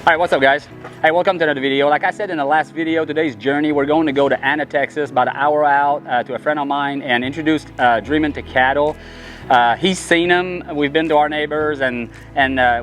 Alright, what's up guys? Hey, welcome to another video. Like I said in the last video, today's journey, we're going to go to Anna, Texas, about an hour out to a friend of mine and introduced Dreamin to cattle. He's seen him. We've been to our neighbors and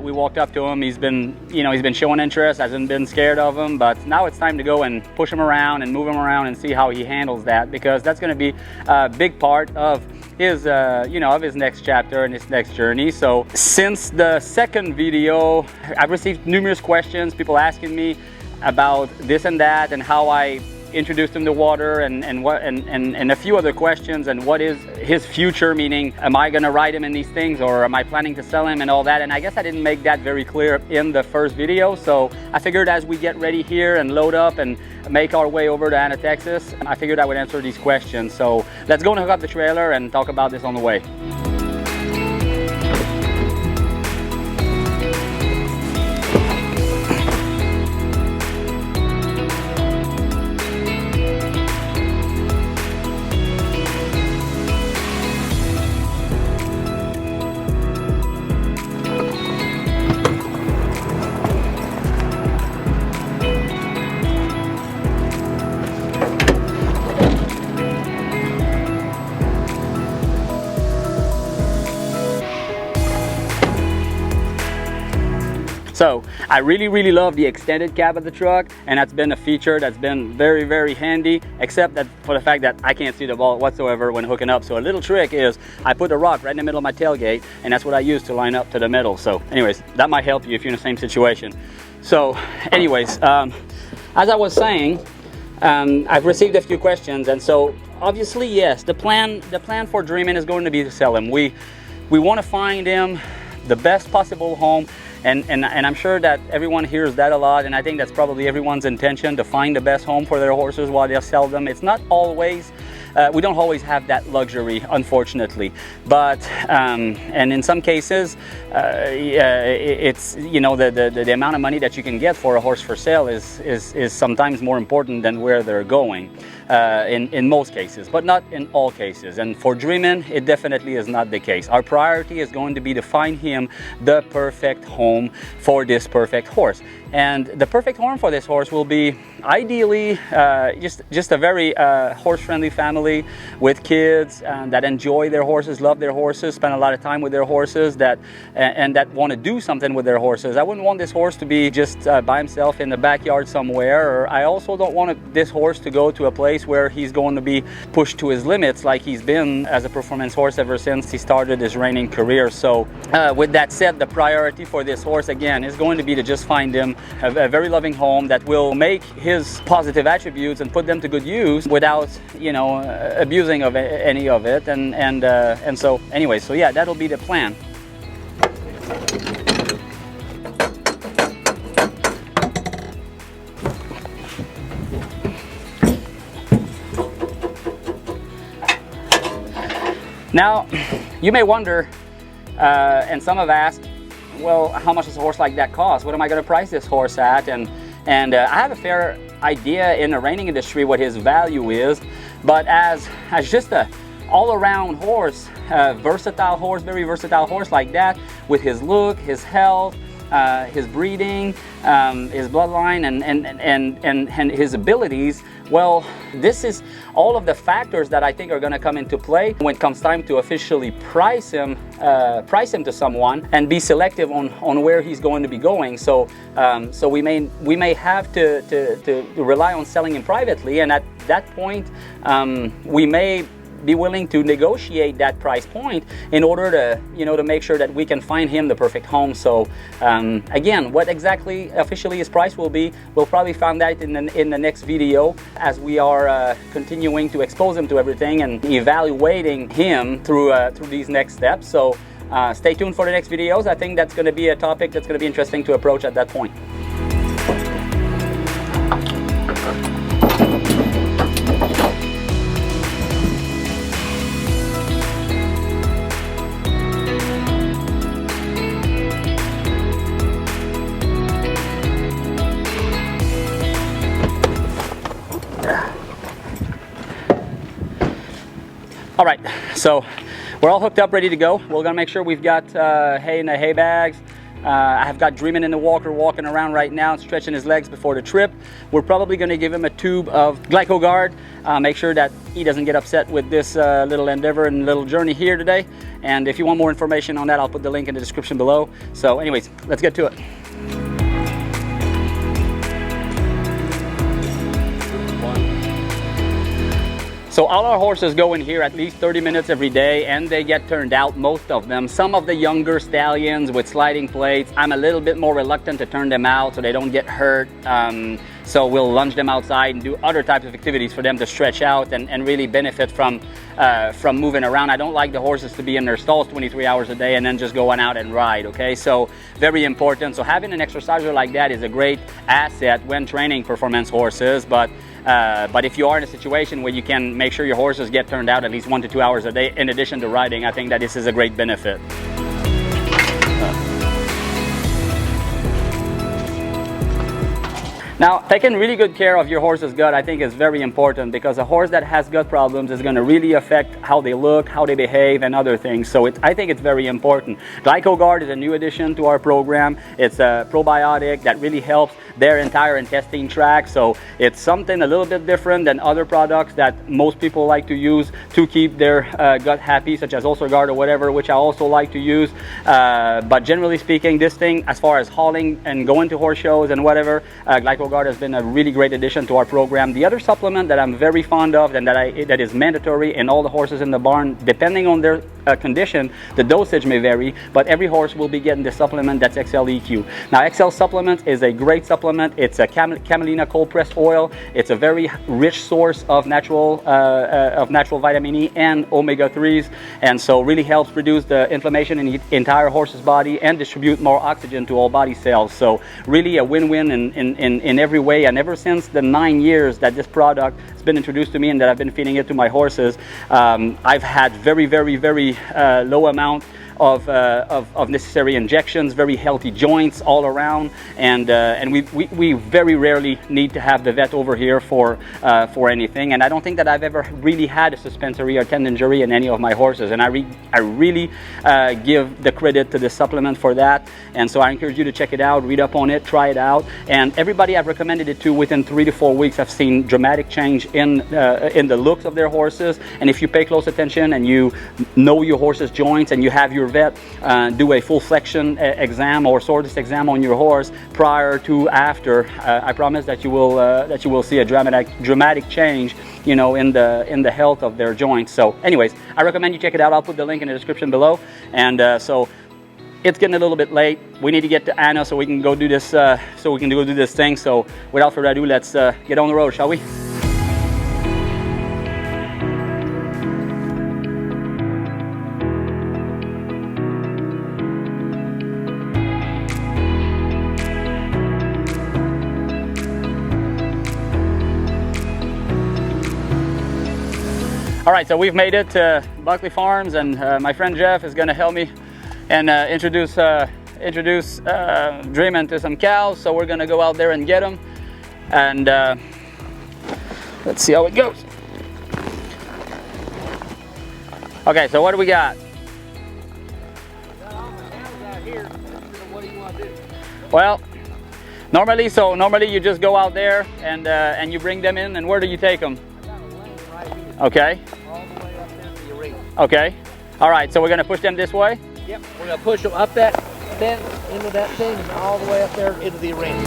we walked up to him. He's been showing interest, hasn't been scared of him, but now it's time to go and push him around and move him around and see how he handles that, because that's going to be a big part of his of his next chapter and his next journey. So since the second video, I've received numerous questions, people asking me about this and that and how I introduced him to water and a few other questions, and what is his future, meaning am I going to ride him in these things or am I planning to sell him and all that. And I guess I didn't make that very clear in the first video, so I figured as we get ready here and load up and make our way over to Anna, Texas, I figured I would answer these questions. So let's go and hook up the trailer and talk about this on the way. So I really love the extended cab of the truck, and that's been a feature that's been very handy, except that for the fact that I can't see the ball whatsoever when hooking up. So a little trick is I put a rock right in the middle of my tailgate, and that's what I use to line up to the middle. So anyways, that might help you if you're in the same situation. So anyways, as I was saying, I've received a few questions, and so obviously yes, the plan for Dreamin is going to be to sell him. We want to find him the best possible home. And I'm sure that everyone hears that a lot, and I think that's probably everyone's intention, to find the best home for their horses while they sell them. It's not always, we don't always have that luxury, unfortunately, but and in some cases it's the amount of money that you can get for a horse for sale is sometimes more important than where they're going, in most cases, but not in all cases. And for Dreamin, it definitely is not the case. Our priority is going to be to find him the perfect home for this perfect horse. And the perfect home for this horse will be ideally just a very horse-friendly family with kids that enjoy their horses, love their horses, spend a lot of time with their horses, that want to do something with their horses. I wouldn't want this horse to be just by himself in the backyard somewhere, or I also don't want this horse to go to a place where he's going to be pushed to his limits like he's been as a performance horse ever since he started his reining career. So with that said, the priority for this horse again is going to be to just find him a very loving home that will make his positive attributes and put them to good use without abusing of any of it. And so anyway, so yeah, that'll be the plan. Now you may wonder, and some have asked, well, how much does a horse like that cost? What am I going to price this horse at? And I have a fair idea in the reining industry what his value is, but as just a all-around horse, versatile horse, very versatile horse like that, with his look, his health, his breeding, his bloodline, and his abilities, well, this is all of the factors that I think are going to come into play when it comes time to officially price him to someone and be selective on where he's going to be going. So we may have to rely on selling him privately, and at that point we may be willing to negotiate that price point in order to make sure that we can find him the perfect home. So again, what exactly officially his price will be, we'll probably find out in the next video, as we are continuing to expose him to everything and evaluating him through these next steps. So stay tuned for the next videos. I think that's going to be a topic that's going to be interesting to approach at that point. All right, so we're all hooked up, ready to go. We're gonna make sure we've got hay in the hay bags. I have got Dreamin in the walker walking around right now, stretching his legs before the trip. We're probably going to give him a tube of GlycoGuard. Make sure that he doesn't get upset with this little endeavor and little journey here today. And if you want more information on that, I'll put the link in the description below. So anyways, let's get to it. So all our horses go in here at least 30 minutes every day, and they get turned out, most of them. Some of the younger stallions with sliding plates, I'm a little bit more reluctant to turn them out so they don't get hurt. So we'll lunge them outside and do other types of activities for them to stretch out and really benefit from moving around. I don't like the horses to be in their stalls 23 hours a day and then just go on out and ride, okay? So very important. So having an exerciser like that is a great asset when training performance horses, but if you are in a situation where you can make sure your horses get turned out at least 1 to 2 hours a day in addition to riding, I think that this is a great benefit. Now, taking really good care of your horse's gut, I think, is very important, because a horse that has gut problems is going to really affect how they look, how they behave, and other things. So I think it's very important. GlycoGuard is a new addition to our program. It's a probiotic that really helps their entire intestine tract. So it's something a little bit different than other products that most people like to use to keep their gut happy, such as UlcerGuard or whatever, which I also like to use. But generally speaking, this thing, as far as hauling and going to horse shows and whatever, GlycoGuard has been a really great addition to our program. The other supplement that I'm very fond of and that is mandatory in all the horses in the barn, depending on their condition, the dosage may vary, but every horse will be getting the supplement that's XL-EQ. Now, XL Supplement is a great supplement. It's a camelina cold pressed oil. It's a very rich source of natural vitamin E and omega-3s, and so really helps reduce the inflammation in the entire horse's body and distribute more oxygen to all body cells. So really a win-win in every way. And ever since the 9 years that this product has been introduced to me and that I've been feeding it to my horses, I've had very low amount of necessary injections, very healthy joints all around, and we very rarely need to have the vet over here for anything. And I don't think that I've ever really had a suspensory or tendon injury in any of my horses, and I really give the credit to the supplement for that. And so I encourage you to check it out, read up on it, try it out. And everybody I've recommended it to, within 3 to 4 weeks, I've seen dramatic change in the looks of their horses. And if you pay close attention and you know your horse's joints and you have your vet do a full flexion exam or soreness exam on your horse prior to after, I promise that you will see a dramatic change, you know, in the health of their joints. So anyways, I recommend you check it out. I'll put the link in the description below. And so it's getting a little bit late. We need to get to Anna so we can go do this thing. So without further ado, let's get on the road, shall we? All right, so we've made it to Buckley Farms, and my friend Jeff is going to help me and introduce Dreamin to some cows. So we're going to go out there and get them, and let's see how it goes. Okay, so what do we got? What do you want to do? Well, normally you just go out there and you bring them in, and where do you take them? I got a lane right here. Okay. All the way up into the arena. Okay. All right, so we're going to push them this way? Yep. We're going to push them up that fence, into that thing, and all the way up there into the arena.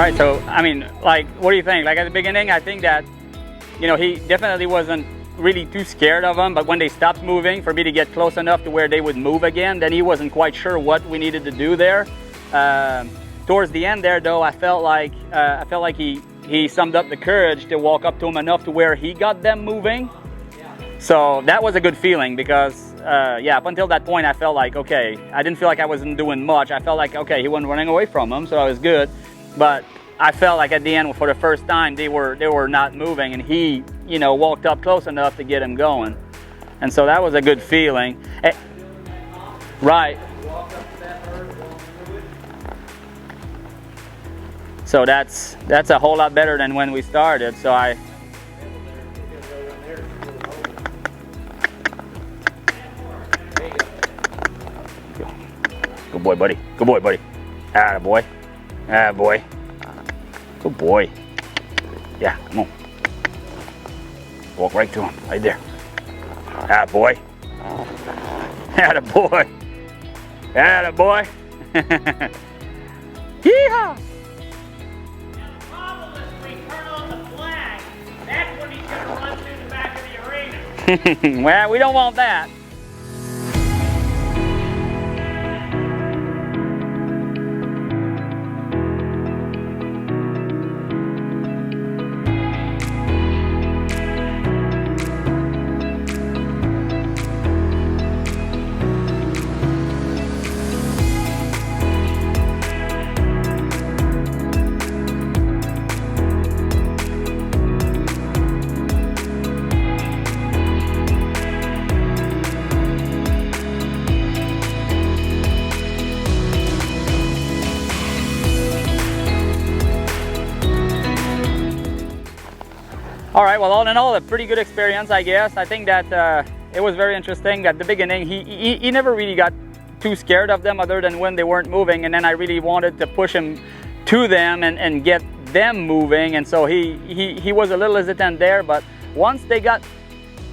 right, so I mean, like, what do you think? Like at the beginning, I think that, you know, he definitely wasn't really too scared of them, but when they stopped moving, for me to get close enough to where they would move again, then he wasn't quite sure what we needed to do there. Towards the end there, though, I felt like he summed up the courage to walk up to him enough to where he got them moving. So that was a good feeling because, yeah, up until that point, I felt like, okay, I didn't feel like I wasn't doing much. I felt like, okay, he wasn't running away from him, so I was good. But I felt like at the end, for the first time, they were not moving, and he, you know, walked up close enough to get him going. And so that was a good feeling. Right. So that's a whole lot better than when we started. So good boy, buddy. Good boy, buddy. Atta boy. Atta boy. Good boy. Yeah, come on. Walk right to him, right there. Atta boy. Atta boy. Atta boy. Yeehaw! That's when he's going to run through the back of the arena. Well, we don't want that. All right, well, all in all, a pretty good experience, I guess. I think that it was very interesting. At the beginning, he never really got too scared of them other than when they weren't moving, and then I really wanted to push him to them and get them moving, and so he was a little hesitant there, but once they got,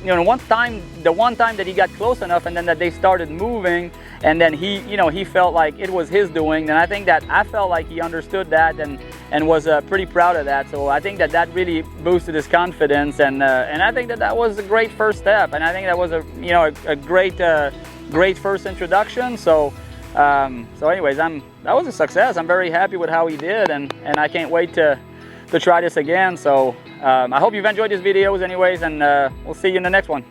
you know, the one time that he got close enough and then that they started moving, and then he felt like it was his doing, then I felt like he understood that and was pretty proud of that. So I think that really boosted his confidence, and I think that was a great first step, and I think that was a great first introduction. So anyways, that was a success. I'm very happy with how he did, and I can't wait to try this again. So I hope you've enjoyed these videos anyways, and we'll see you in the next one.